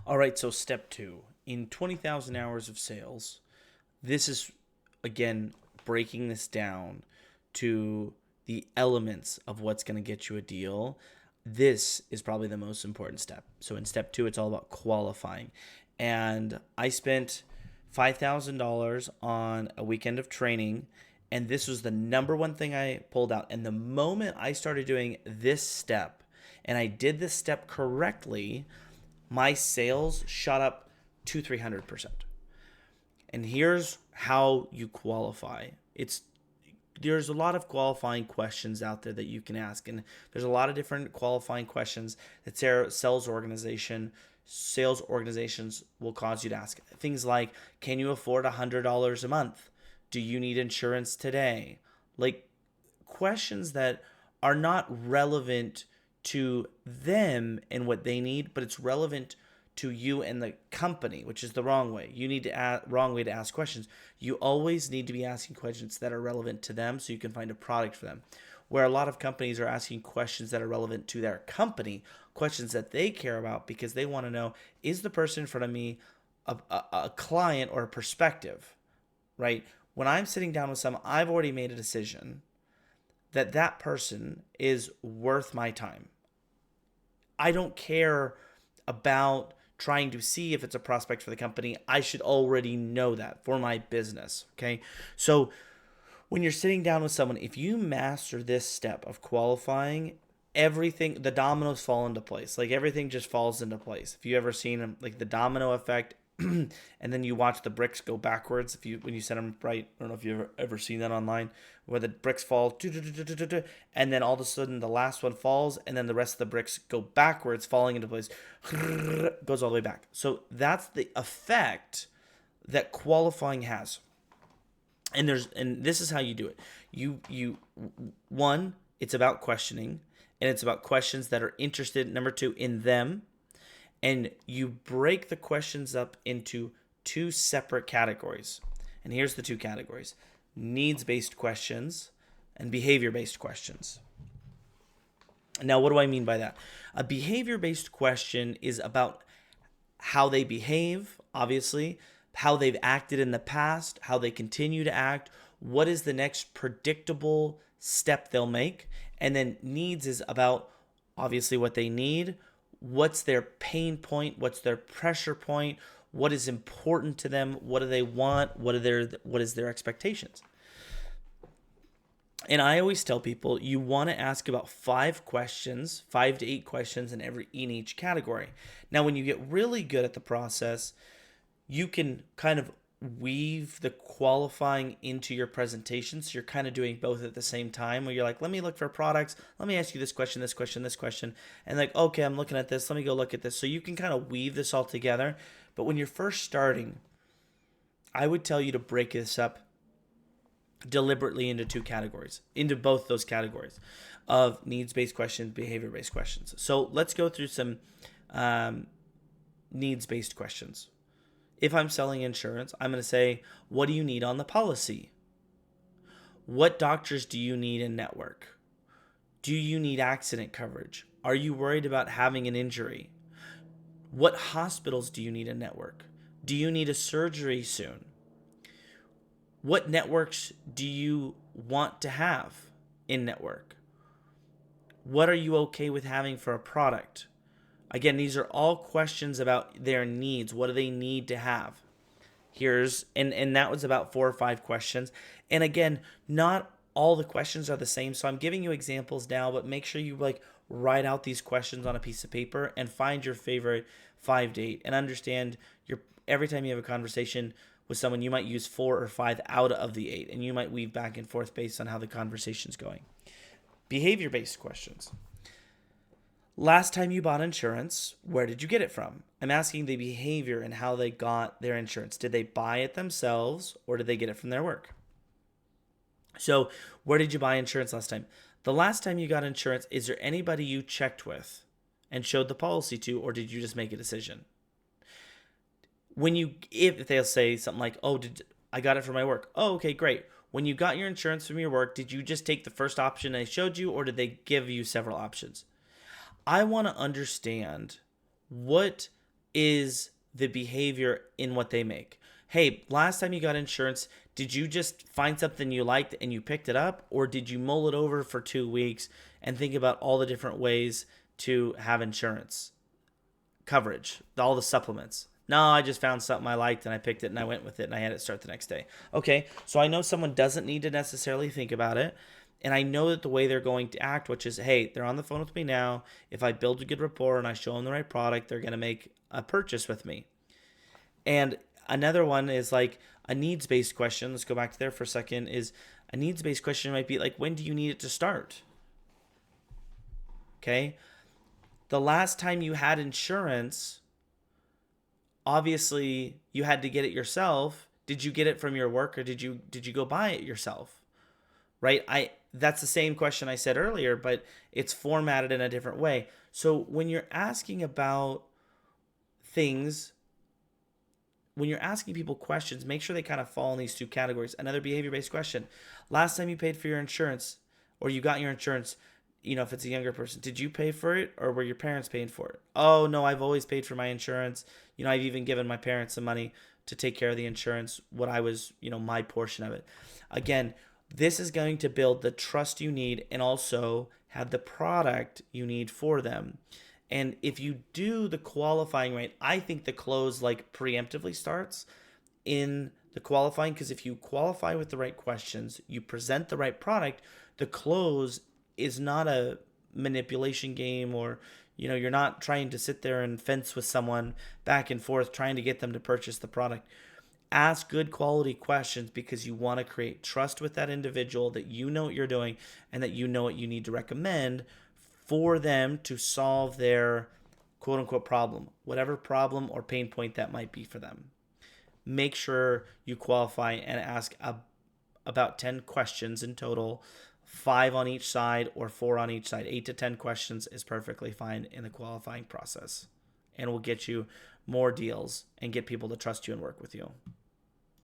All right, so step two. In 20,000 hours of sales, this is, again, breaking this down to the elements of what's going to get you a deal. This is probably the most important step. So in step two, it's all about qualifying. And I spent $5,000 on a weekend of training, and this was the number one thing I pulled out. And the moment I started doing this step, and I did this step correctly, my sales shot up to 300%. And here's how you qualify. There's a lot of qualifying questions out there that you can ask, and there's a lot of different qualifying questions that sales organizations will cause you to ask. Things like, can you afford $100 a month? Do you need insurance today? Like, questions that are not relevant to them and what they need, but it's relevant to you and the company, which is the wrong way. You need to wrong way to ask questions. You always need to be asking questions that are relevant to them so you can find a product for them. Where a lot of companies are asking questions that are relevant to their company, questions that they care about because they want to know, is the person in front of me a client or a prospective, right? When I'm sitting down with someone, I've already made a decision that that person is worth my time. I don't care about trying to see if it's a prospect for the company. I should already know that for my business. Okay. So when you're sitting down with someone, if you master this step of qualifying, everything, the dominoes fall into place. Like everything just falls into place. If you ever seen like the domino effect, and then you watch the bricks go backwards when you set them right. I don't know if you've ever seen that online, where the bricks fall, and then all of a sudden the last one falls, and then the rest of the bricks go backwards, falling into place, goes all the way back. So that's the effect that qualifying has. And this is how you do it. One, it's about questioning, and it's about questions that are interested. Number two, in them. And you break the questions up into two separate categories. And here's the two categories: needs-based questions and behavior-based questions. Now, what do I mean by that? A behavior-based question is about how they behave, obviously, how they've acted in the past, how they continue to act, what is the next predictable step they'll make. And then needs is about, obviously, what they need. What's their pain point? What's their pressure point? What is important to them? What do they want? What is their expectations? And I always tell people you want to ask about 5 to 8 questions in each category. Now, when you get really good at the process, you can kind of weave the qualifying into your presentation. So you're kind of doing both at the same time, where you're like, let me look for products. Let me ask you this question, this question, this question. And like, okay, I'm looking at this. Let me go look at this. So you can kind of weave this all together. But when you're first starting, I would tell you to break this up deliberately into both those categories of needs-based questions, behavior-based questions. So let's go through some needs-based questions. If I'm selling insurance, I'm going to say, what do you need on the policy? What doctors do you need in network? Do you need accident coverage? Are you worried about having an injury? What hospitals do you need in network? Do you need a surgery soon? What networks do you want to have in network? What are you okay with having for a product? Again, these are all questions about their needs. What do they need to have? And that was about 4 or 5 questions. And again, not all the questions are the same. So I'm giving you examples now, but make sure you write out these questions on a piece of paper and find your favorite 5 to 8 and understand every time you have a conversation with someone, you might use 4 or 5 out of the 8, and you might weave back and forth based on how the conversation's going. Behavior-based questions. Last time you bought insurance, where did you get it from? I'm asking the behavior and how they got their insurance. Did they buy it themselves or did they get it from their work? So where did you buy insurance last time? The last time you got insurance, is there anybody you checked with and showed the policy to, or did you just make a decision? If they'll say something like, oh, I got it from my work. Oh, okay, great. When you got your insurance from your work, did you just take the first option they showed you, or did they give you several options? I want to understand what is the behavior in what they make. Hey, last time you got insurance, did you just find something you liked and you picked it up? Or did you mull it over for 2 weeks and think about all the different ways to have insurance coverage, all the supplements? No, I just found something I liked and I picked it and I went with it and I had it start the next day. Okay, so I know someone doesn't need to necessarily think about it. And I know that the way they're going to act, which is, hey, they're on the phone with me now. If I build a good rapport and I show them the right product, they're going to make a purchase with me. And another one is like a needs-based question. Let's go back to there for a second. Is a needs-based question might be like, when do you need it to start? Okay. The last time you had insurance, obviously you had to get it yourself. Did you get it from your work or did you go buy it yourself? Right? That's the same question I said earlier, but it's formatted in a different way. So when you're asking about things, when you're asking people questions, make sure they kind of fall in these two categories. Another behavior-based question. Last time you paid for your insurance or you got your insurance, if it's a younger person, did you pay for it or were your parents paying for it? Oh, no, I've always paid for my insurance. I've even given my parents some money to take care of the insurance, what I was, my portion of it. Again, this is going to build the trust you need and also have the product you need for them. And if you do the qualifying right, I think the close like preemptively starts in the qualifying, because if you qualify with the right questions, you present the right product, the close is not a manipulation game, or you're not trying to sit there and fence with someone back and forth trying to get them to purchase the product. Ask good quality questions because you want to create trust with that individual, that you know what you're doing and that you know what you need to recommend for them to solve their quote unquote problem, whatever problem or pain point that might be for them. Make sure you qualify and ask about 10 questions in total, 5 on each side or 4 on each side. 8 to 10 questions is perfectly fine in the qualifying process and will get you more deals and get people to trust you and work with you.